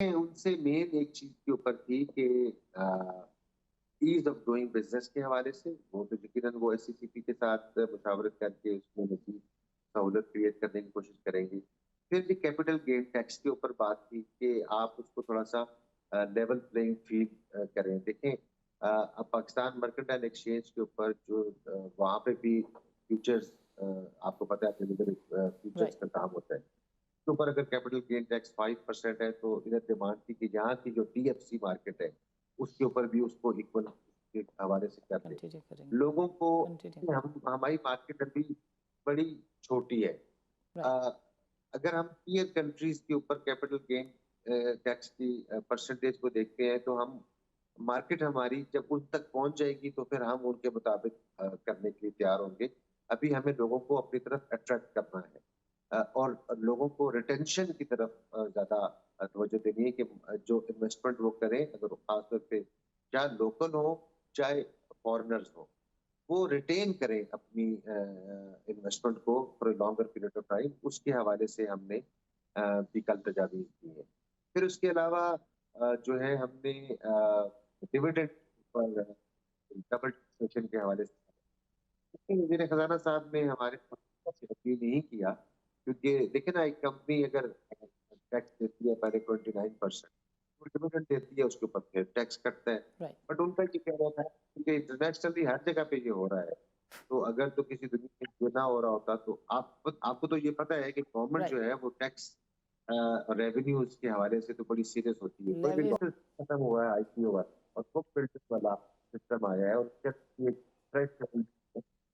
उनसे मेन एक चीज के ऊपर थी कि ईज ऑफ डूइंग बिजनेस के हवाले से वो तो यकीनन वो एससीसीपी के साथ मुशावरत करके उसमें मजीद सहूलत क्रिएट करने की कोशिश करेंगे। फिर भी कैपिटल गेन टैक्स के ऊपर बात की कि आप उसको थोड़ा सा लेवल प्लेइंग फील्ड करें। देखें अब पाकिस्तान मर्केंटाइल एक्सचेंज के ऊपर जो वहाँ पे भी फ्यूचर्स आपको पता है फ्यूचर्स राइट। का काम होता है। के ऊपर अगर कैपिटल गेन टैक्स 5% है तो इधर डिमांड थी कि यहाँ की जो डीएफसी मार्केट है उसके ऊपर भी उसको इक्वल के हवाले से कर दे। कंटिन्यू करेंगे। लोगों को कंटिन्यू। हम हमारी मार्केट अभी बड़ी छोटी है। राइट। अ, अगर हम पीयर कंट्रीज के ऊपर कैपिटल गेन टैक्स की परसेंटेज को देखते हैं तो हम मार्केट हमारी जब उन तक पहुंच जाएगी तो फिर हम उनके मुताबिक करने के लिए तैयार होंगे। अभी हमें लोगों को अपनी तरफ अट्रैक्ट करना है और लोगों को रिटेंशन की तरफ ज्यादा तवज्जो देनी है कि जो इन्वेस्टमेंट वो करें अगर वो खासतौर पे चाहे लोकल हो चाहे फॉरेनर्स हो वो रिटेन करें अपनी इन्वेस्टमेंट को for longer period of time. उसके हवाले से हमने भी कल तजावीज़ दी है। फिर उसके अलावा जो है हमने डिविडेंड पर डबल टैक्सेशन के हवाले से वज़ीर खजाना साहब ने हमारे से अपील नहीं किया क्योंकि देखिए ना एक कंपनी अगर टैक्स देती है पहले 29% वो डिविडेंड देती है उसके ऊपर फिर टैक्स कटता है। राइट। बट उनका ये कहना था कि इंटरनेशनली हर जगह पे ये हो रहा है। तो अगर तो किसी दुनिया में ये ना हो रहा होता तो आपको तो ये पता है कि गवर्नमेंट राइट। जो है वो टैक्स रेवेन्यूज के हवाले से तो बड़ी सीरियस होती है। कोई भी लेवी। लॉस खत्म हुआ है आईपीओ हुआ है और बुक बिल्डर वाला सिस्टम आया है और उसके थ्रेश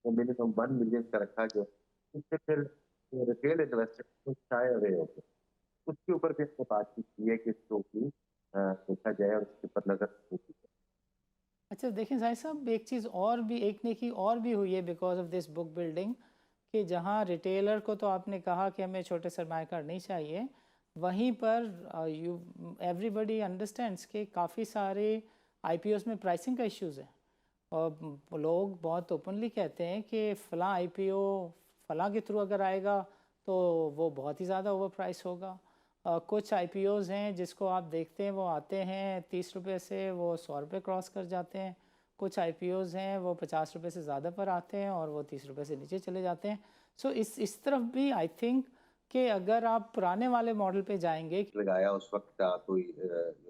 वो मिनिमम 1 मिलियन का रखा गया। उससे फिर रिटेल इन्वेस्टर कुछ शाये अवे हो गए। उसके ऊपर भी हमने बातचीत की है कि इसको भी देखा जाए और उसके ऊपर नजर रखी जाए। अच्छा देखें साहिब साहब, एक चीज़ और भी, एक नेकी और भी हुई है because of this book building, कि जहाँ रिटेलर को तो आपने कहा कि हमें छोटे सरमाएकार नहीं चाहिए, वहीं पर यू एवरीबडी अंडरस्टैंड्स कि काफ़ी सारे आईपीओस में प्राइसिंग का इश्यूज़ है। और लोग बहुत ओपनली कहते हैं कि फ़लाँ आईपीओ फ़लाँ के थ्रू अगर आएगा तो वो बहुत ही ज़्यादा ओवर प्राइस होगा। कुछ आईपीओज़ हैं जिसको आप देखते हैं वो आते हैं 30 रुपये से, वो 100 रुपये क्रॉस कर जाते हैं। कुछ आईपीओज़ हैं वो 50 रुपये से ज़्यादा पर आते हैं और वो 30 रुपये से नीचे चले जाते हैं। सो इस तरफ भी आई थिंक कि अगर आप पुराने वाले मॉडल पे जाएंगे। लगाया उस वक्त का कोई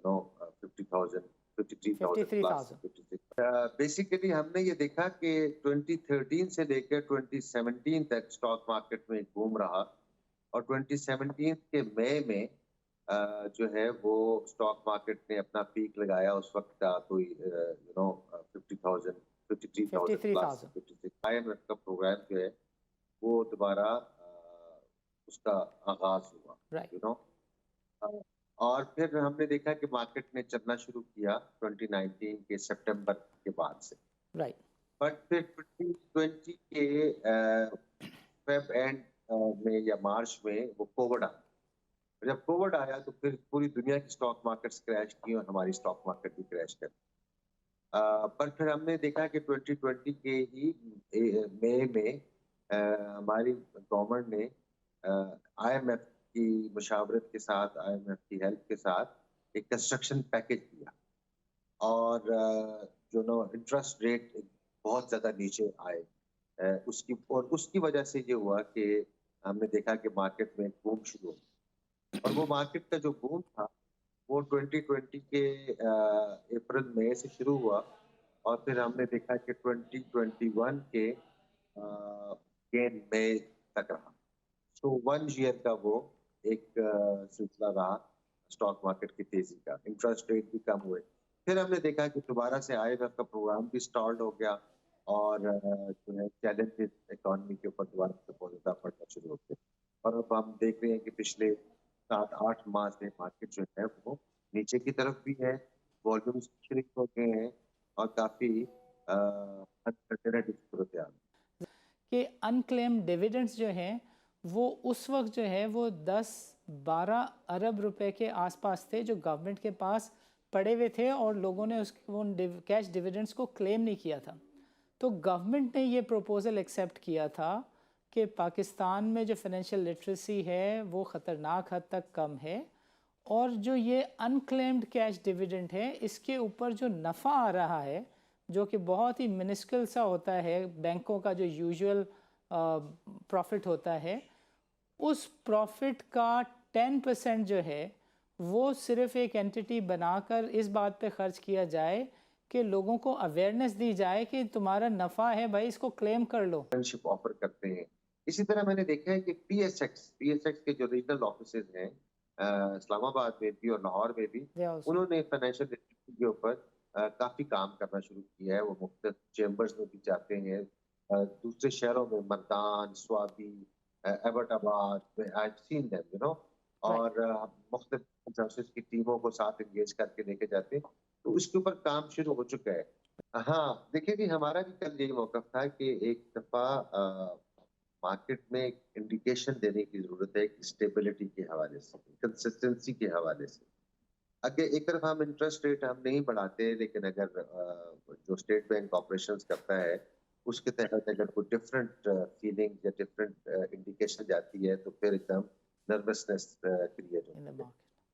50,000 53,000 प्लस 53,000। 56। बेसिकली हमने ये देखा कि 2013 से लेकर 2017 तक स्टॉक मार्केट में घूम रहा और 2017 के मई में जो है वो स्टॉक मार्केट ने अपना पीक लगाया उस वक्त का कोई 50,000 53,000 प्लस 53,000। 56। आईएमएफ का प्रोग्राम जो है वो दोबारा उसका आगाज हुआ राइट। यू नो और फिर हमने देखा कि मार्केट ने चलना शुरू किया 2019 के सितंबर के बाद से। राइट। बट फिर 2020 के फेब एंड में या मार्च में वो कोविड आया। जब कोविड आया तो फिर पूरी दुनिया की स्टॉक मार्केट्स क्रैश की और हमारी स्टॉक मार्केट भी क्रैश कर। पर फिर हमने देखा कि 2020 के ही मई में हमारी गवर्नमेंट ने आईएमएफ की मुशावरत के साथ आईएमएफ की हेल्प के साथ एक कंस्ट्रक्शन पैकेज दिया और जो नो इंटरेस्ट रेट बहुत ज्यादा नीचे आए। उसकी वजह से ये हुआ कि हमने देखा कि मार्केट में बूम शुरू हो और वो मार्केट का जो बूम था वो 2020 के अप्रैल मई से शुरू हुआ और फिर हमने देखा कि 2021 के गेन मई तक रहा। तो 1 ईयर का वो एक सिलसिला रहा स्टॉक मार्केट की तेजी का। इंटरेस्ट रेट भी कम हुए। फिर हमने देखा कि दोबारा से आईएमएफ का प्रोग्राम भी स्टॉल्ड हो गया और जो है चैलेंजेस इकोनॉमी के ऊपर दोबारा से बहुत ज्यादा पड़ना शुरू हो गए और अब हम देख रहे हैं कि पिछले 7-8 माह से मार्केट जो है वो नीचे की तरफ भी है, वॉल्यूम्स श्रिंक हो गए हैं और काफी अनसर्टेनिटी सूरत हाल। कि अनक्लेम्ड डिविडेंड्स जो हैं वो उस वक्त जो है वो 10-12 अरब रुपए के आसपास थे जो गवर्नमेंट के पास पड़े हुए थे और लोगों ने उन कैश डिविडेंड्स को क्लेम नहीं किया था। तो गवर्नमेंट ने ये प्रपोज़ल एक्सेप्ट किया था कि पाकिस्तान में जो फाइनेंशियल लिटरेसी है वो ख़तरनाक हद तक कम है اور جو یہ انکلیمڈ کیش ڈیویڈنڈ ہے اس کے اوپر جو نفع آ رہا ہے جو کہ بہت ہی منسکل سا ہوتا ہے بینکوں کا جو یوزول پروفٹ ہوتا ہے، اس پروفٹ کا 10% جو ہے وہ صرف ایک اینٹی بنا کر اس بات پہ خرچ کیا جائے کہ لوگوں کو اویئرنیس دی جائے کہ تمہارا نفع ہے بھائی، اس کو کلیم کر لو۔ فرینڈشپ آفر کرتے ہیں۔ اسی طرح میں نے دیکھا ہے کہ پی ایس ایکس کے جو ریجنل آفیسز ہیں اسلام آباد میں بھی اور لاہور میں بھی، They also- انہوں نے فائنینشیل لٹریسی کے اوپر کافی کام کرنا شروع کیا ہے۔ وہ مختلف چیمبرز میں بھی جاتے ہیں، دوسرے شہروں میں مردان، سوابی، ایبٹ آباد، آئی سین دیم یو نو، اور مختلف سروسز کی ٹیموں کو ساتھ انگیج کر کے لے کے جاتے ہیں۔ تو اس کے اوپر کام شروع ہو چکا ہے۔ ہاں دیکھیں بھی ہمارا بھی کل یہی موقف تھا کہ ایک دفعہ مارکیٹ میں ایک انڈیکیشن دینے کی ضرورت ہے اسٹیبلٹی کے حوالے سے، کنسسٹنسی کے حوالے سے۔ اگر ایک طرف ہم انٹرسٹ ریٹ ہم نہیں بڑھاتے، لیکن اگر جو اسٹیٹ بینک آپریشنز کرتا ہے اس کے تحت اگر کوئی ڈفرینٹ فیلنگ یا ڈفرینٹ انڈیکیشن جاتی ہے تو پھر ایک دم نروسنس کریٹ in the ہوتی ہے۔ market.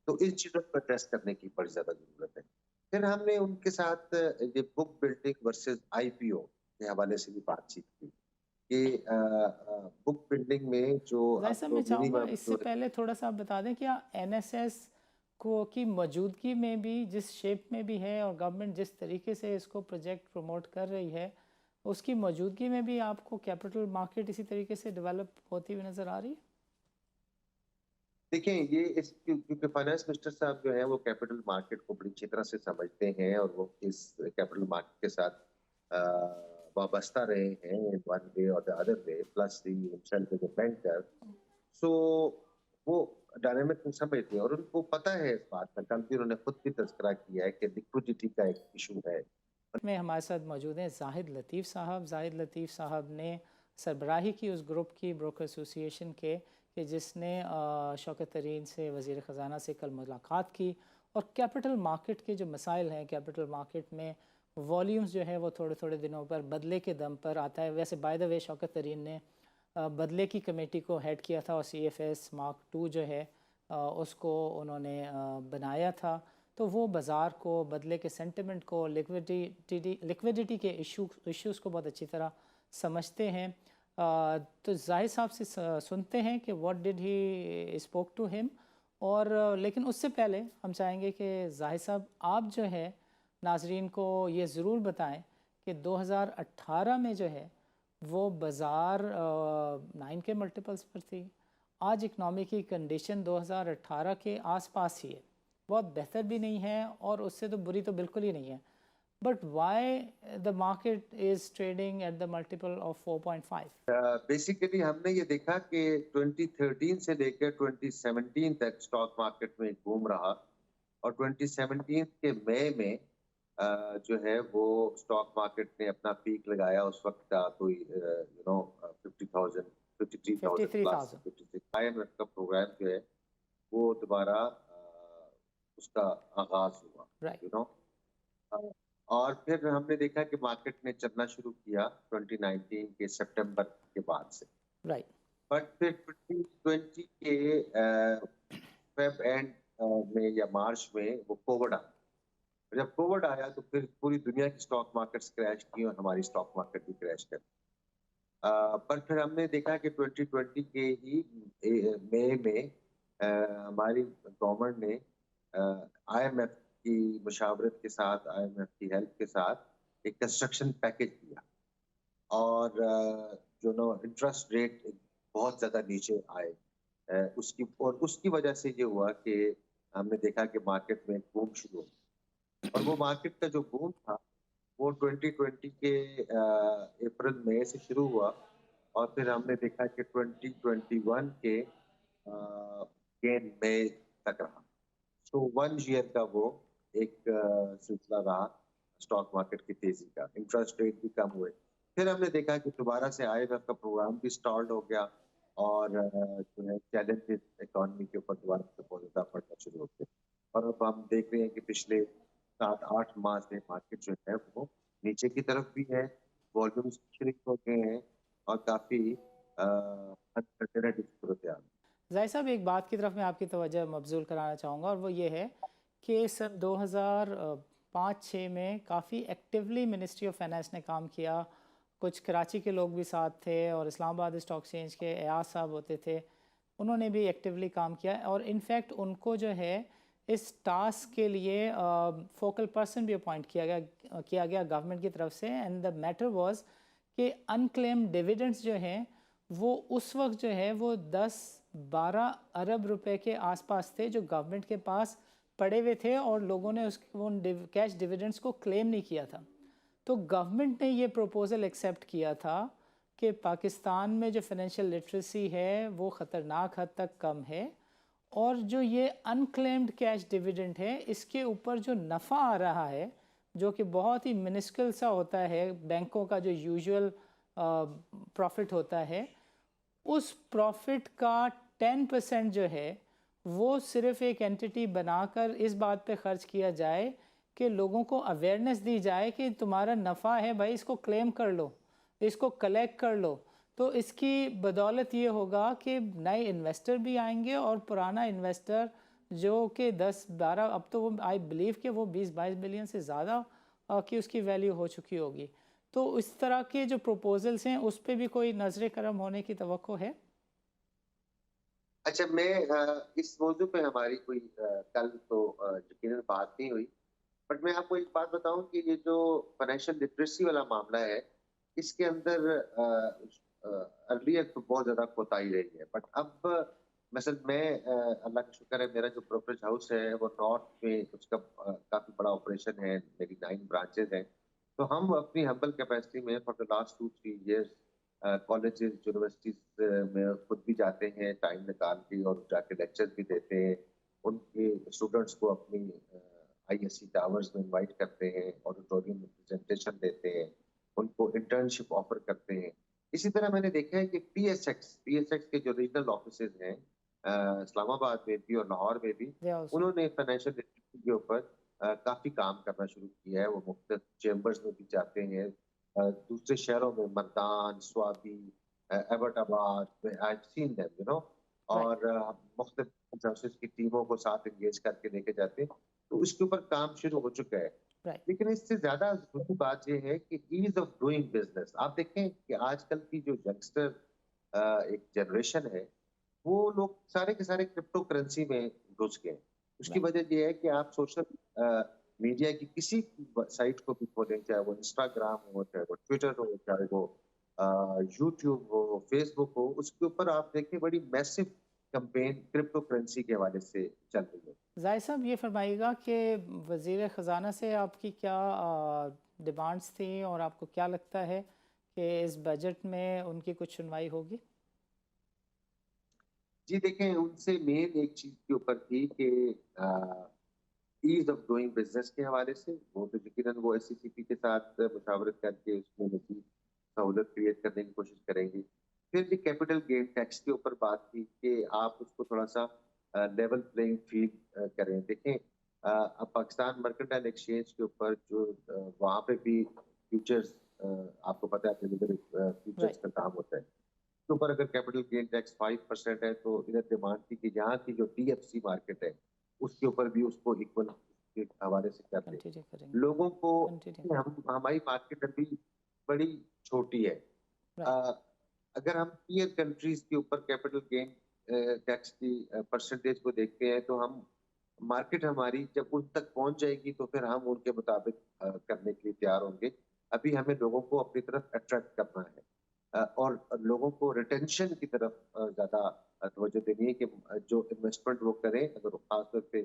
تو اس چیزوں کو ایڈریس کرنے کی بڑی زیادہ ضرورت ہے۔ پھر ہم نے ان کے ساتھ یہ بک بلڈنگ ورسز آئی پی او کے حوالے سے بھی بات چیت کی کہ بک بلڈنگ میں جو ظاہر آپ صاحب کو میں چاہوں گا منیمم اس سے پہلے تھوڑا سا آپ بتا دیں کیا این ایس ایس کو کی موجودگی میں بھی جس شیپ میں بھی ہے اور گورنمنٹ جس طریقے سے اس کو پروجیکٹ پروموٹ کر رہی ہے، اس کی موجودگی میں بھی آپ کو کیپٹل مارکیٹ اسی طریقے سے ڈیولپ ہوتی ہوئی نظر آ رہی ہے؟ دیکھیں یہ اس کیونکہ فائنانس منسٹر صاحب جو ہیں وہ کیپٹل مارکیٹ کو بڑی اچھی طرح سے سمجھتے ہیں اور وہ اس کیپٹل مارکیٹ کے ساتھ وابستہ رہے ہیں ون وے اور the other way, plus the himself as a banker, so وہ ڈائنامک کو سمجھتے ہیں اور ان کو پتہ ہے اس بات کا۔ کل بھی انہوں نے خود بھی تذکرہ کیا ہے کہ لیکوڈیٹی کا ایک ایشو ہے۔ میں ہمارے ساتھ موجود ہیں زاہد لطیف صاحب۔ زاہد لطیف صاحب نے سربراہی کی اس گروپ کی بروکر ایسوسی ایشن کے کہ جس نے شوکت ترین سے وزیر خزانہ سے کل ملاقات کی اور کیپٹل مارکیٹ کے جو مسائل ہیں، کیپٹل مارکیٹ میں والیومز جو ہے وہ تھوڑے تھوڑے دنوں پر بدلے کے دم پر آتا ہے۔ ویسے بائی دا وے شوکت ترین نے بدلے کی کمیٹی کو ہیڈ کیا تھا اور سی ایف ایس مارک 2 جو ہے اس کو انہوں نے بنایا تھا، تو وہ بازار کو، بدلے کے سینٹیمنٹ کو، لیکویڈیٹی کے ایشوز کو بہت اچھی طرح سمجھتے ہیں۔ تو زاہد صاحب سے سنتے ہیں کہ what did he spoke to ہم، اور لیکن اس سے پہلے ہم چاہیں گے کہ زاہد صاحب آپ جو ہے ناظرین کو یہ ضرور بتائیں کہ 2018 میں جو ہے وہ بازار 9 کے ملٹیپلز پر تھی۔ آج اکنامی کی کنڈیشن 2018 کے آس پاس ہی ہے، بہت بہتر بھی نہیں ہے اور اس سے تو بری تو بالکل ہی نہیں ہے، but why the market is trading at the multiple of 4.5؟ Basically ہم نے یہ دیکھا کہ 2013 سے لے کر 2017 تک سٹاک مارکیٹ میں ایک بوم رہا، اور 2017 کے مئی میں جو ہے وہ سٹاک مارکیٹ نے اپنا پیک لگایا۔ اس وقت کا کوئی 50,000 53,000 پلس 56 آئی ایم ایف کا پروگرام جو ہے وہ دوبارہ اس کا آغاز ہوا یو نو، اور پھر ہم نے دیکھا کہ مارکیٹ نے چلنا شروع کیا 2019 کے سپٹمبر کے بعد سے، بٹ پھر 2020 کے فیب اینڈ میں یا مارچ میں وہ کووڈ آیا۔ جب کووڈ آیا تو پھر پوری دنیا کی سٹاک مارکیٹس کریش کی اور ہماری سٹاک مارکیٹ بھی کریش کر، پر پھر ہم نے دیکھا کہ 2020 کے ہی مئی میں ہماری گورنمنٹ نے آئی ایم ایف کی مشاورت کے ساتھ، آئی ایم ایف کی ہیلپ کے ساتھ ایک کنسٹرکشن پیکج دیا، اور جو نو انٹرسٹ ریٹ بہت زیادہ نیچے آئے، اس کی وجہ سے یہ ہوا کہ ہم نے دیکھا کہ مارکیٹ میں بوم شروع ہو، اور وہ مارکیٹ کا جو بوم تھا وہ 2020 کے اپریل مئی سے شروع ہوا، اور پھر ہم نے دیکھا کہ 2021 کے مئی تک رہا۔ سو 1 ایئر کا وہ ایک سلسلہ رہا سٹاک مارکیٹ کی تیزی کا، انٹرسٹ ریٹ بھی کم ہوئے۔ پھر ہم نے دیکھا کہ دوبارہ سے آئی ایم ایف کا پروگرام بھی سٹارٹ ہو گیا، اور جو ہے چیلنجز اکانومی کے اوپر دوبارہ سے بہت زیادہ پڑنا شروع ہو گئے، اور اب ہم دیکھ رہے ہیں کہ پچھلے 7-8 ماہ سے مارکیٹ جو ہے وہ نیچے کی طرف بھی ہے، والیومز شرک ہو گئے ہیں اور کافی انسرٹینٹی صورتحال۔ ظاہر صاحب ایک بات کی طرف میں آپ کی توجہ مبذول کرانا چاہوں گا، اور وہ یہ ہے کہ سن 2005-6 میں کافی ایکٹیولی منسٹری آف فائنانس نے کام کیا. کچھ کراچی کے لوگ بھی ساتھ تھے اور اسلام آباد اسٹاک ایکسچینج کے ایاز صاحب ہوتے تھے، انہوں نے بھی ایکٹیولی کام کیا، اور انفیکٹ ان کو جو ہے اس ٹاسک کے لیے فوکل پرسن بھی اپوائنٹ کیا گیا گورنمنٹ کی طرف سے. اینڈ دا میٹر واز کہ انکلیم ڈیویڈنڈس جو ہیں وہ اس وقت جو ہے وہ 10-12 ارب روپے کے آس پاس تھے جو گورنمنٹ کے پاس پڑے ہوئے تھے، اور لوگوں نے ان کیش ڈیویڈنڈس کو کلیم نہیں کیا تھا. تو گورنمنٹ نے یہ پروپوزل ایکسیپٹ کیا تھا کہ پاکستان میں جو فائنینشیل لٹریسی ہے وہ خطرناک حد تک کم ہے، اور جو یہ انکلیمڈ کیش ڈیویڈنڈ ہے اس کے اوپر جو نفع آ رہا ہے جو کہ بہت ہی منسکل سا ہوتا ہے، بینکوں کا جو یوزول پروفٹ ہوتا ہے، اس پروفٹ کا 10% جو ہے وہ صرف ایک اینٹی بنا کر اس بات پہ خرچ کیا جائے کہ لوگوں کو اویئرنیس دی جائے کہ تمہارا نفع ہے بھائی، اس کو کلیم کر لو، اس کو کلیکٹ کر لو. تو اس کی بدولت یہ ہوگا کہ نئے انویسٹر بھی آئیں گے، اور پرانا انویسٹر جو کہ 10-12 اب تو وہ آئی بلیو کہ وہ 20-22 بلین سے زیادہ کی اس کی ویلیو ہو چکی ہوگی. تو اس طرح کے جو پروپوزلز ہیں اس پہ بھی کوئی نظر کرم ہونے کی توقع ہے؟ اچھا، میں اس موضوع پہ ہماری کوئی کل تو یقیناً بات نہیں ہوئی، بٹ میں آپ کو ایک بات بتاؤں کہ یہ جو فائنینشیل لٹریسی والا معاملہ ہے اس کے اندر ارلیئر تو بہت زیادہ کوتاہی رہی ہے، بٹ اب مثلا میں اللہ کا شکر ہے میرا جو بروکریج ہاؤس ہے وہ نارتھ میں اس کا کافی بڑا آپریشن ہے، میری 9 برانچز ہیں. تو ہم اپنی ہمبل کیپیسٹی میں for the last 2-3 years colleges universities میں خود بھی جاتے ہیں ٹائم نکال کے، اور جا کے لیکچر بھی دیتے ہیں. ان کے اسٹوڈنٹس کو اپنی آئی ایس سی ٹاورز میں انوائٹ کرتے ہیں، آڈیٹوریم میں پریزنٹیشن دیتے ہیں، ان کو انٹرنشپ آفر کرتے ہیں. اسی طرح میں نے دیکھا ہے کہ پی ایس ایکس کے جو ریجنل آفیسز ہیں اسلام آباد میں بھی اور لاہور میں بھی، انہوں نے فائنینشیل لٹریسی کے اوپر کافی کام کرنا شروع کیا ہے. وہ مختلف چیمبرز میں بھی جاتے ہیں، دوسرے شہروں میں مردان، سوابی، ایبٹ آباد، I've seen them, you know, اور مختلف سروسز کی ٹیموں کو ساتھ انگیج کر کے لے کے جاتے ہیں. تو اس کے اوپر کام شروع ہو چکا ہے. لیکن اس سے زیادہ ضروری بات یہ ہے کہ ایز آف ڈوئنگ بزنس. آپ دیکھیں کہ آج کل کی جو ینگسٹر ایک جنریشن ہے وہ لوگ سارے کے سارے کرپٹو کرنسی میں گھس گئے. اس کی وجہ یہ ہے کہ آپ سوشل میڈیا کی کسی سائٹ کو بھی کھولیں، چاہے وہ انسٹاگرام ہو، چاہے وہ ٹویٹر ہو، چاہے وہ یوٹیوب ہو، فیس بک ہو، اس کے اوپر آپ دیکھیں بڑی میسو کمپین کرپٹو کرنسی کے حوالے سے چل رہی ہے. زاہد صاحب یہ فرمائیے گا کہ وزیر خزانہ سے آپ کی کیا ڈیمانڈز تھیں، اور آپ کو کیا لگتا ہے کہ اس بجٹ میں ان کی کچھ سنوائی ہوگی؟ جی دیکھیں، ان سے مین ایک چیز کے اوپر تھی کہ ایز آف ڈوئنگ بزنس کے حوالے سے وہ تو یقیناً وہ ایس سی سی پی کے ساتھ مشاورت کر کے اس میں مزید سہولت کریٹ کرنے کی کوشش کریں گی. پھر بھی کیپٹل گین ٹیکس کے اوپر بات کی کہ آپ اس کو تھوڑا سا لیول پلینگ فیلڈ کریں. دیکھیں اب پاکستان مرکنٹائل ایکسچینج کے اوپر جو وہاں پہ بھی فیوچرز آپ کو پتہ ہے فیوچرز کا کام ہوتا ہے، کے اوپر اگر کیپٹل گین ٹیکس 5% ہے تو ادھر ڈیمانڈ تھی کہ یہاں کی جو ڈی ایف سی مارکیٹ ہے اس کے اوپر بھی اس کو ایکول کے حوالے سے کر دیں. لوگوں کو ہماری مارکیٹ ابھی بڑی چھوٹی ہے. اگر ہم پیئر کنٹریز کے اوپر کیپٹل گین ٹیکس کی پرسنٹیج کو دیکھتے ہیں تو ہم مارکیٹ ہماری جب ان تک پہنچ جائے گی تو پھر ہم ان کے مطابق کرنے کے لیے تیار ہوں گے. ابھی ہمیں لوگوں کو اپنی طرف اٹریکٹ کرنا ہے اور لوگوں کو ریٹینشن کی طرف زیادہ توجہ دینی ہے کہ جو انویسٹمنٹ وہ کریں، اگر خاص طور پہ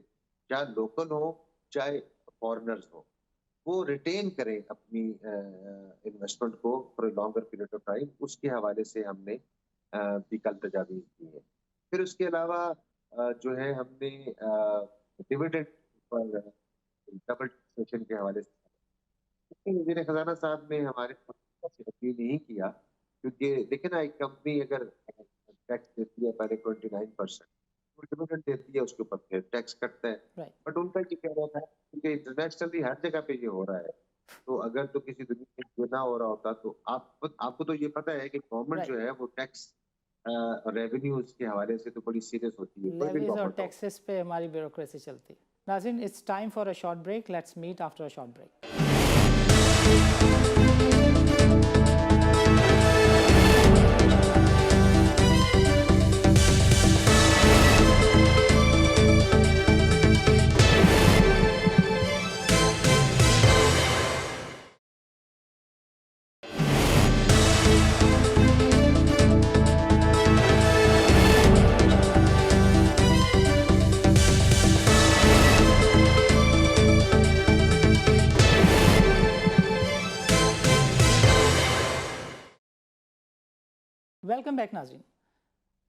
چاہے لوکل ہو چاہے فارنرز ہو، وہ ریٹین کریں اپنی انویسٹمنٹ کو for a longer period of time. اس کے حوالے سے ہم نے بھی کل تجاویز دی ہے. پھر اس کے علاوہ جو ہے ہم نے ڈیویڈنڈ پر ڈبل ٹیکسیشن کے حوالے سے وزیر خزانہ صاحب نے ہمارے اپیل نہیں کیا، کیونکہ دیکھیں نا ایک کمپنی اگر ٹیکس دیتی ہے پہلے 29%، وہ ڈیویڈنڈ دیتی ہے اس کے اوپر پھر ٹیکس کٹتا ہے. بٹ ان کا یہ کہہ رہا تھا کہ انٹرنیشنلی ہر جگہ پہ یہ ہو رہا ہے، تو اگر تو کسی دنیا میں یہ نہ ہو رہا ہوتا تو آپ کو تو یہ پتہ ہے کہ گورنمنٹ جو ہے وہ ٹیکس रेवेन्यूज के हवाले से तो बड़ी सीरियस होती है कोई भी लेवीज और गवर्नमेंट हो। टैक्सेस पे हमारी ब्यूरोक्रेसी चलती है। नाज़रीन, it's time for a short break, let's meet after a short break. Welcome back नाज़रीन।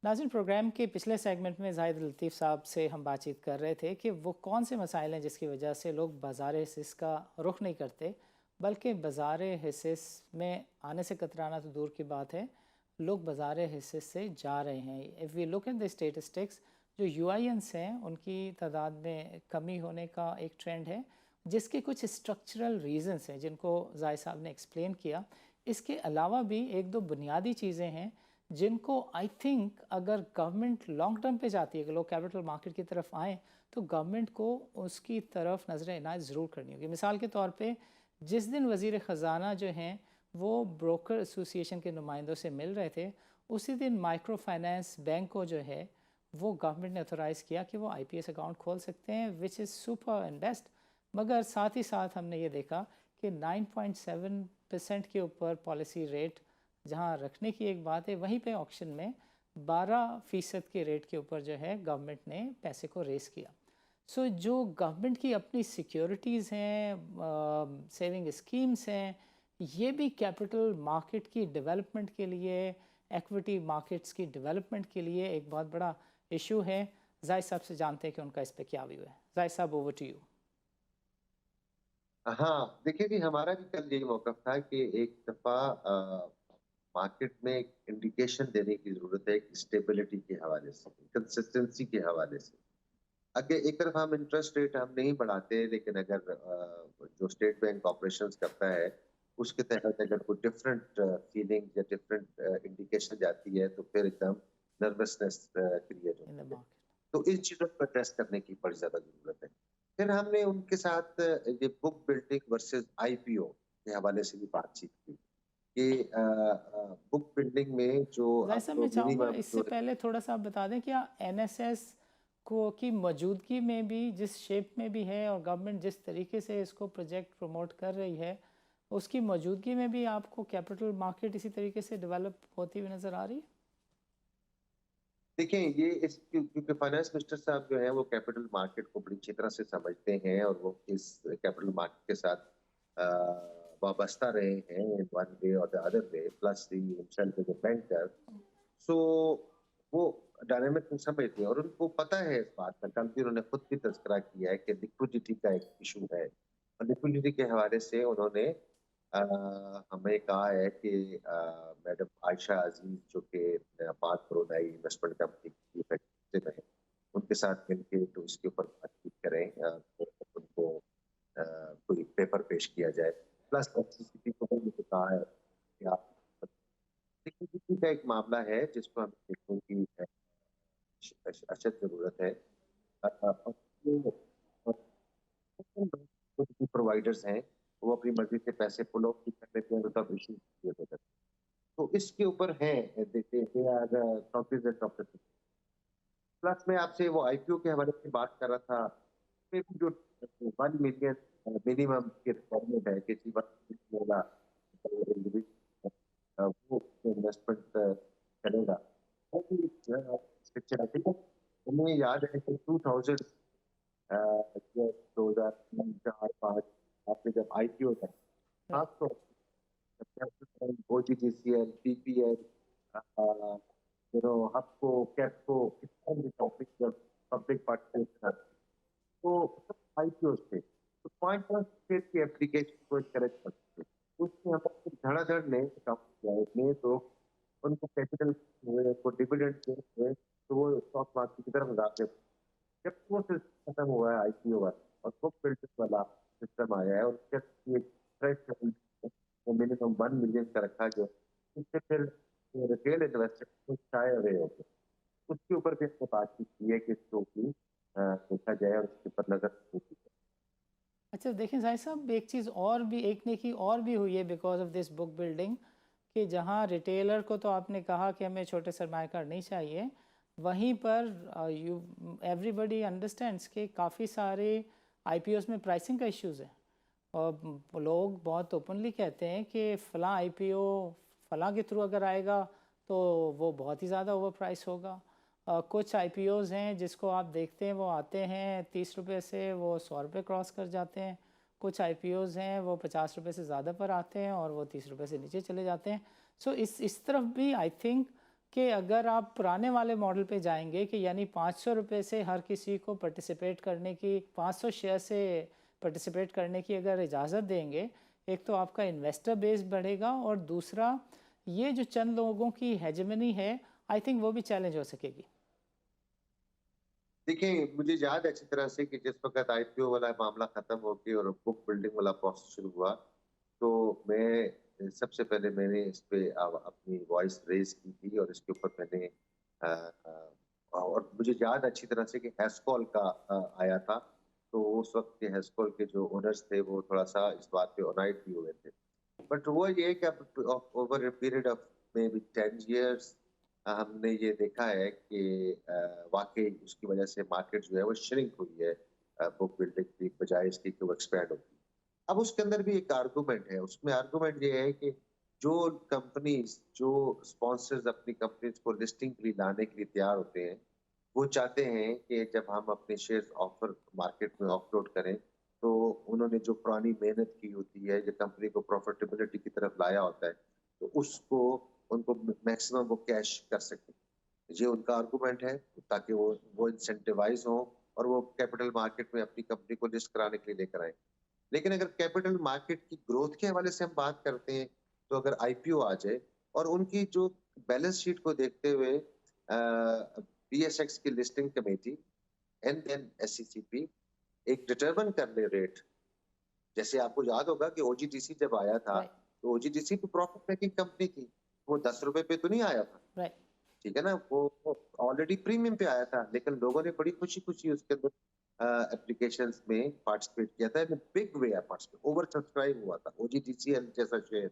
नाज़रीन, प्रोग्राम के पिछले सेगमेंट में जाहिद लतीफ़ साहब से हम बातचीत कर रहे थे कि वो कौन से मसाइल हैं जिसकी वजह से लोग बाज़ार हिस्स का रुख नहीं करते, बल्कि बाज़ार हिस्स में आने से कतराना तो दूर की बात है, लोग बाज़ार हिस्स से जा रहे हैं। If we look at the statistics, जो यूआईएन्स हैं उनकी तादाद में कमी होने का एक ट्रेंड है, जिसके कुछ स्ट्रक्चरल रीज़न्स हैं जिनको जाहिद साहब ने एक्सप्लेन किया। इसके अलावा भी एक दो बुनियादी चीज़ें हैं जिनको आई थिंक अगर गवर्नमेंट लॉन्ग टर्म पे जाती है कि लोग कैपिटल मार्केट की तरफ आएँ, तो गवर्नमेंट को उसकी तरफ नज़र इनायत ज़रूर करनी होगी। मिसाल के तौर पे जिस दिन वज़ीर ख़जाना जो हैं वो ब्रोकर एसोसिएशन के नुमाइंदों से मिल रहे थे, उसी दिन माइक्रो फाइनेंस बैंक को जो है वो गवर्नमेंट ने ऑथोराइज़ किया कि वो आईपीएस अकाउंट खोल सकते हैं, which is super and best. मगर साथ ही साथ हमने ये देखा कि 9.7% के ऊपर पॉलिसी रेट जहाँ रखने की एक बात है, वहीं पे ऑक्शन में 12% के रेट के ऊपर जो है गवर्नमेंट ने पैसे को रेस किया। सो जो गवर्नमेंट की अपनी सिक्योरिटीज़ हैं, सेविंग स्कीम्स हैं, ये भी कैपिटल मार्केट की डेवलपमेंट के लिए, इक्विटी मार्केट्स की डेवलपमेंट के लिए एक बहुत बड़ा इशू है। जाहिद साहब से जानते हैं कि उनका इस पे क्या व्यू है। जाहिद साहब, ओवर टू यू। हाँ, देखिए कि हमारा भी कल यही मौक़िफ़ था कि एक दफ़ा मार्केट में एक इंडिकेशन देने की ज़रूरत है स्टेबिलिटी के हवाले से, कंसिस्टेंसी के हवाले से। अगर एक तरफ हम इंटरेस्ट रेट हम नहीं बढ़ाते, लेकिन अगर जो स्टेट बैंक ऑपरेशंस करता है, उसके तहत अगर कोई डिफरेंट फीलिंग या डिफरेंट इंडिकेशन जाती है, तो फिर एकदम नर्वसनेस क्रिएट इन द होती है। मार्केट। तो इस चीज़ों को एड्रेस करने की बड़ी ज़्यादा ज़रूरत है। फिर हमने उनके साथ ये बुक बिल्डिंग वर्सेस आईपीओ के हवाले से भी बातचीत की कि बुक बिल्डिंग में जो जाहिद साहब, मैं आपको चाहूँगा मिनिमम इससे जो पहले थोड़ा सा आप बता दें, क्या एनएसएस को की मौजूदगी में भी, जिस शेप में भी है और गवर्नमेंट जिस तरीके से इसको प्रोजेक्ट प्रमोट कर रही है, उसकी मौजूदगी में भी आपको कैपिटल मार्केट इसी तरीके से डेवलप होती हुई नज़र आ रही है? देखिए ये इस क्योंकि फाइनेंस मिनिस्टर साहब जो हैं वो कैपिटल मार्केट को बड़ी अच्छी तरह से समझते हैं और वो इस कैपिटल मार्केट के साथ वाबस्ता रहे हैं इन वन वे और the other way plus the himself as a banker. So वो डायनामिक को समझते हैं और उनको पता है इस बात का। कल भी उन्होंने खुद भी तज़किरा किया है कि लिक्विडिटी का एक इशू है और लिक्विडिटी के हवाले से उन्होंने हमें कहा है कि मैडम आयशा अजीज जो कि 5 करोड़ नई इन्वेस्टमेंट कंपनी की executive हैं, उनके साथ मिलके तो इसके ऊपर बातचीत करें, तो उनको कोई पेपर पेश किया जाए। प्लस एफसीसीबी को भी मुझे कहा है कि आप लिक्विडिटी का एक मामला है जिसको हमें देखने की अशद ज़रूरत है। और जो प्रोवाइडर्स हैं, वो अपनी मर्ज़ी से पैसे पुल ऑफ भी कर लेते हैं, विदाउट इश्यूज़ क्रिएट हो जाते हैं। तो इसके ऊपर है देखिए they are competent of the plus मैं आपसे वो आईपीओ के हवाले से बात कर रहा था। उसमें भी जो 1 मिलियन मिनिमम की रिक्वायरमेंट है किसी वक्त होगा वो इन्वेस्टमेंट करेगा। वो भी पिक्चर है, ठीक है? हमें याद है कि 2000 ये 2003, 4, 5 आपके जब आईपीओ था, राइट। खास तौर पे ओजीजीसीएल, पीपीएल, अ, हबको, कैपको इस तरह की कंपनी जब पब्लिक पार्टिसिपेट था, तो सब आईपीओ थे। तो 5-5 स्टेट की एप्लीकेशन को करेक्ट करते थे। उसमें हमें धड़ाधड़ नए काम किया है, नए तो उनको कैपिटल हुए, उनको डिविडेंड हुए, तो वो स्टॉक मार्केट की तरफ जाते थे। जब वो सिस्टम खत्म हुआ है आईपीओ वाला और बुक बिल्डर वाला सिस्टम आया है और उसके एक थ्रेशोल्ड वो मिनिमम 1 मिलियन का रखा गया, इससे फिर रिटेल इन्वेस्टर को शाये हुए कि इसको भी देखा जाए और इसके ऊपर नजर रखनी चाहिए। अच्छा देखें जाहिर साहब, एक चीज़ और भी, एक नेकी और भी हुई है because of this book building, कि जहाँ रिटेलर को तो आपने कहा कि हमें छोटे सरमाएकार नहीं चाहिए, वहीं पर यू एवरीबडी अंडरस्टैंड्स कि काफ़ी सारे आईपीओस में प्राइसिंग का इश्यूज़ है। और लोग बहुत ओपनली कहते हैं कि फ़लाँ आईपीओ फ़लाँ के थ्रू अगर आएगा तो वो बहुत ही ज़्यादा ओवर प्राइस होगा। कुछ आईपीओज़ हैं जिसको आप देखते हैं वो आते हैं 30 रुपये से, वो 100 रुपये क्रॉस कर जाते हैं। कुछ आईपीओज़ हैं वो 50 रुपये से ज़्यादा पर आते हैं और वो 30 रुपये से नीचे चले जाते हैं। सो इस तरफ भी आई थिंक कि अगर आप पुराने वाले मॉडल पे जाएंगे कि यानी 500 रुपये से हर किसी को पार्टिसिपेट करने की, 500 शेयर से पार्टिसिपेट करने की अगर इजाज़त देंगे, एक तो आपका इन्वेस्टर बेस बढ़ेगा और दूसरा ये जो चंद लोगों की हेजेमनी है आई थिंक वो भी चैलेंज हो सकेगी। देखिए, मुझे याद है अच्छी तरह से कि जिस वक़्त आईपीओ वाला मामला खत्म हो के और बुक बिल्डिंग वाला प्रोसेस शुरू हुआ, तो सबसे पहले मैंने इस पे अपनी वॉइस रेज़ की थी और इसके ऊपर मैंने और मुझे याद है अच्छी तरह से कि हैस्कॉल का आया था, तो उस वक़्त के हैस्कॉल के जो ओनर्स थे, वो थोड़ा-सा इस बात पे ऑनाइड भी हुए थे। बट हुआ ये है कि अब over a period of maybe 10 years हमने ये देखा है कि वाक़ई उसकी वज़ह से मार्केट जो है वो श्रिंक हुई है बुक बिल्डिंग की बजाय इसकी कि वो एक्सपैंड होगी। अब उसके अंदर भी एक आर्गुमेंट है, उसमें आर्गुमेंट ये है कि जो कंपनीज़, जो स्पॉन्सर्स अपनी कंपनीज़ को लिस्टिंग के लिए लाने के लिए तैयार होते हैं, वो चाहते हैं कि जब हम अपने शेयर्स ऑफर मार्केट में ऑफलोड करें, तो उन्होंने जो पुरानी मेहनत की होती है, जो कंपनी को प्रॉफिटेबिलिटी की तरफ लाया होता है, तो उसको उनको मैक्सिमम वो कैश कर सकें। ये उनका आर्गुमेंट है ताकि वो इंसेंटिवाइज़ हों और वो कैपिटल मार्केट में अपनी कंपनी को लिस्ट कराने के लिए लेकर आएँ। लेकिन अगर कैपिटल मार्केट की ग्रोथ के हवाले से हम बात करते हैं, तो अगर आईपीओ आ जाए और उनकी जो बैलेंस शीट को देखते हुए बीएसएक्स की listing committee and then SCCP एक डिटरमिन कर ले रेट। जैसे आपको याद होगा कि ओजीडीसी जब आया था, राइट, तो ओजीडीसी तो प्रॉफिट मेकिंग कंपनी थी। वो ₹10 पे तो नहीं आया था, राइट, ठीक है ना? वो ऑलरेडी प्रीमियम पे आया था, लेकिन लोगों ने बड़ी खुशी-खुशी उसके अंदर एप्लीकेशंस में पार्टिसिपेट किया था। In a big way participate over subscribe हुआ था। ओजीडीसीएल जैसा शेयर,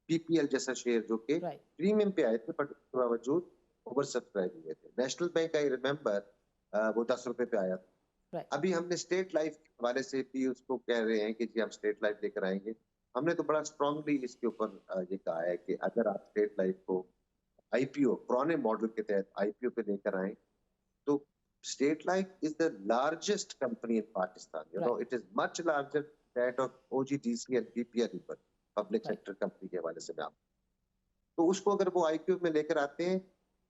पीपीएल जैसा शेयर जो कि राइट, प्रीमियम पे आए थे, बट उसके बावजूद ओवर सब्सक्राइब हुए थे। नेशनल बैंक आई रिमेंबर वो ₹10 पे आया था। राइट, अभी हमने स्टेट लाइफ के हवाले से भी उसको कह रहे हैं कि जी हम स्टेट लाइफ लेकर आएँगे। हमने तो बड़ा स्ट्रांगली इसके ऊपर ये कहा है कि अगर आप स्टेट लाइफ को आईपीओ पुराने मॉडल के तहत आईपीओ पे लेकर आएँ, तो state life is the largest company in Pakistan. You know right, it is much larger that of OGDC and PPL even public right. Sector company के हवाले से मैं आप तो उसको अगर वो आईपीओ में लेकर आते हैं,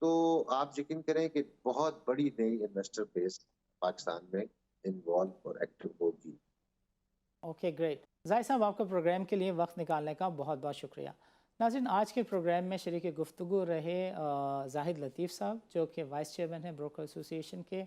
तो आप यकीन करें कि बहुत बड़ी नई इन्वेस्टर बेस पाकिस्तान में इन्वॉल्व और एक्टिव होगी। Okay great. जाहिर साहब, आपका प्रोग्राम के लिए वक्त निकालने का बहुत बहुत शुक्रिया। नाज़रीन, आज के प्रोग्राम में शरीक गुफ्तगू रहे जाहिद लतीफ़ साहब, जो कि वाइस चेयरमैन हैं ब्रोकर एसोसिएशन के।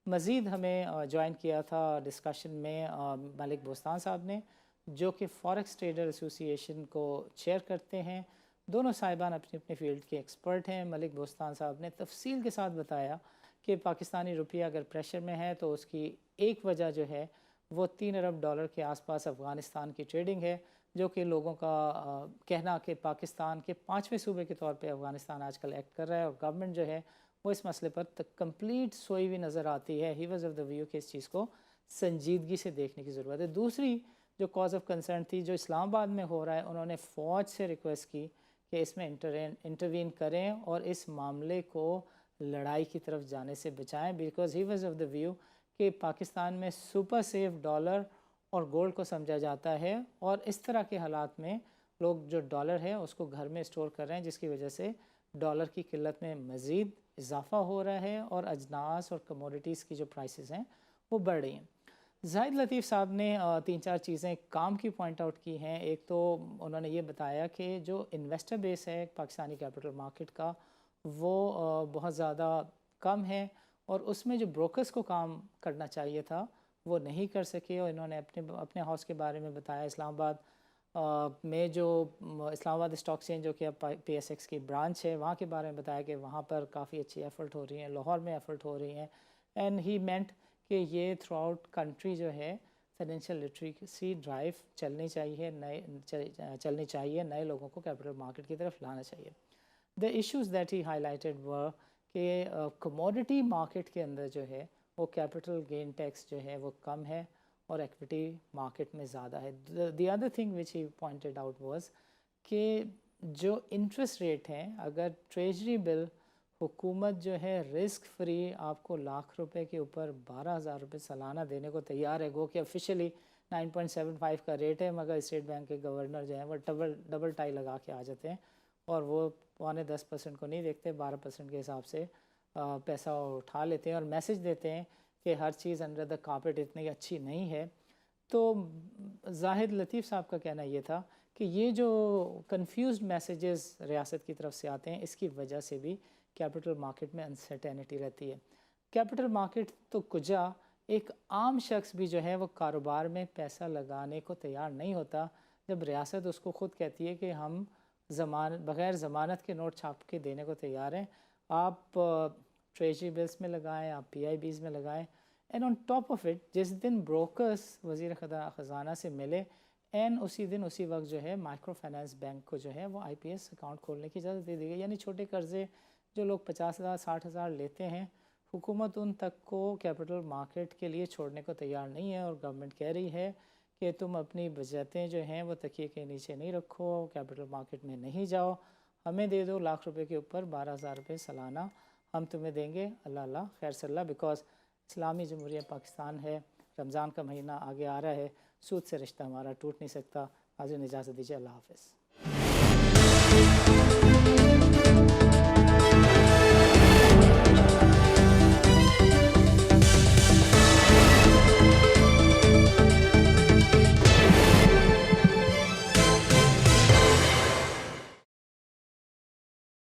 मज़ीद हमें ज्वाइन किया था डिस्कशन में मलिक बोस्तान साहब ने, जो कि फॉरेक्स ट्रेडर एसोसिएशन को चेयर करते हैं। दोनों साहिबान अपनी अपनी फ़ील्ड के एक्सपर्ट हैं। मलिक बोस्तान साहब ने तफसील के साथ बताया कि पाकिस्तानी रुपया अगर प्रेशर में है तो उसकी एक वजह जो है वो $3 अरब के आसपास अफ़गानिस्तान की ट्रेडिंग है, जो कि लोगों का कहना कि पाकिस्तान के 5वें सूबे के तौर पे अफ़गानिस्तान आजकल एक्ट कर रहा है और गवर्नमेंट जो है वो इस मसले पर कंप्लीट सोई हुई नज़र आती है। He was of the view कि इस चीज़ को संजीदगी से देखने की ज़रूरत है। दूसरी जो कॉज ऑफ कंसर्न थी, जो इस्लामाबाद में हो रहा है, उन्होंने फ़ौज से रिक्वेस्ट की कि इसमें इंटरवीन करें और इस मामले को लड़ाई की तरफ जाने से बचाएं, because he was of the view कि पाकिस्तान में सुपर सेफ डॉलर और गोल्ड को समझा जाता है और इस तरह के हालात में लोग जो डॉलर है उसको घर में स्टोर कर रहे हैं, जिसकी वजह से डॉलर की किल्लत में मज़ीद इजाफा हो रहा है और अजनास और कमोडिटीज़ की जो प्राइसेस हैं वो बढ़ रही हैं। ज़ाहिद लतीफ़ साहब ने 3-4 चीज़ें काम की पॉइंट आउट की हैं। एक तो उन्होंने ये बताया कि जो इन्वेस्टर बेस है पाकिस्तानी कैपिटल मार्केट का, वो बहुत ज़्यादा कम है और उसमें जो ब्रोकर्स को काम करना चाहिए था वो नहीं कर सके। और इन्होंने अपने अपने हाउस के बारे में बताया। इस्लामाबाद में जो इस्लामाबाद स्टॉक एक्सचेंज जो कि अब पीएसएक्स की ब्रांच है, वहाँ के बारे में बताया कि वहाँ पर काफ़ी अच्छी एफ़र्ट हो रही हैं। लाहौर में एफ़र्ट हो रही हैं। एंड ही मेंट कि ये थ्रू आउट कंट्री जो है फाइनेंशियल लिटरेसी ड्राइव चलनी चाहिए, नए लोगों को कैपिटल मार्केट की तरफ लाना चाहिए. The issues that he highlighted were कि कमोडिटी मार्केट के अंदर जो है वो कैपिटल गेन टैक्स जो है वो कम है और इक्विटी मार्केट में ज़्यादा है. The other thing which he pointed out was कि जो इंटरेस्ट रेट हैं, अगर ट्रेजरी बिल हुकूमत जो है रिस्क फ्री आपको लाख रुपए के ऊपर 12,000 रुपये सालाना देने को तैयार है, गो कि ऑफिशियली 9.75 का रेट है, मगर स्टेट बैंक के गवर्नर जो है वो डबल टाई लगा के आ जाते हैं और वो 9.5% को नहीं देखते, 12% के हिसाब से पैसा उठा लेते हैं और मैसेज देते हैं कि हर चीज़ अंडर द कारपेट इतनी अच्छी नहीं है. तो जाहिद लतीफ़ साहब का कहना ये था कि ये जो कंफ्यूज्ड मैसेजेस रियासत की तरफ से आते हैं, इसकी वजह से भी कैपिटल मार्केट में अनसर्टेनिटी रहती है. कैपिटल मार्केट तो कुजा एक आम शख्स भी जो है वो कारोबार में पैसा लगाने को तैयार नहीं होता जब रियासत उसको ख़ुद कहती है कि हम बग़ैर ज़मानत के नोट छाप के देने को तैयार हैं, आप ट्रेजरी बिल्स में लगाएं, आप PIBs में लगाएं. And on top of it जिस दिन ब्रोकर्स वज़ीर ख़जाना से मिले एंड उसी दिन उसी वक्त जो है माइक्रो फाइनेंस बैंक को जो है वो IPS अकाउंट खोलने की इजाज़त दे दी गई. यानी छोटे कर्ज़े जो लोग 50,000 60,000 लेते हैं, हुकूमत उन तक को कैपिटल मार्केट के लिए छोड़ने को तैयार नहीं है और गवर्नमेंट कह रही है कि तुम अपनी बचतें जो हैं वो तकिए के नीचे नहीं रखो, कैपिटल मार्केट में नहीं जाओ, हमें दे दो लाख रुपए के ऊपर 12,000 रुपये सालाना हम तुम्हें देंगे, अल्लाह अल्लाह खैर सल्ला. बिकॉज इस्लामी जमहूरिया पाकिस्तान है, रमज़ान का महीना आगे आ रहा है, सूद से रिश्ता हमारा टूट नहीं सकता. आज इजाज़त दीजिए, अल्लाह हाफ़िज़.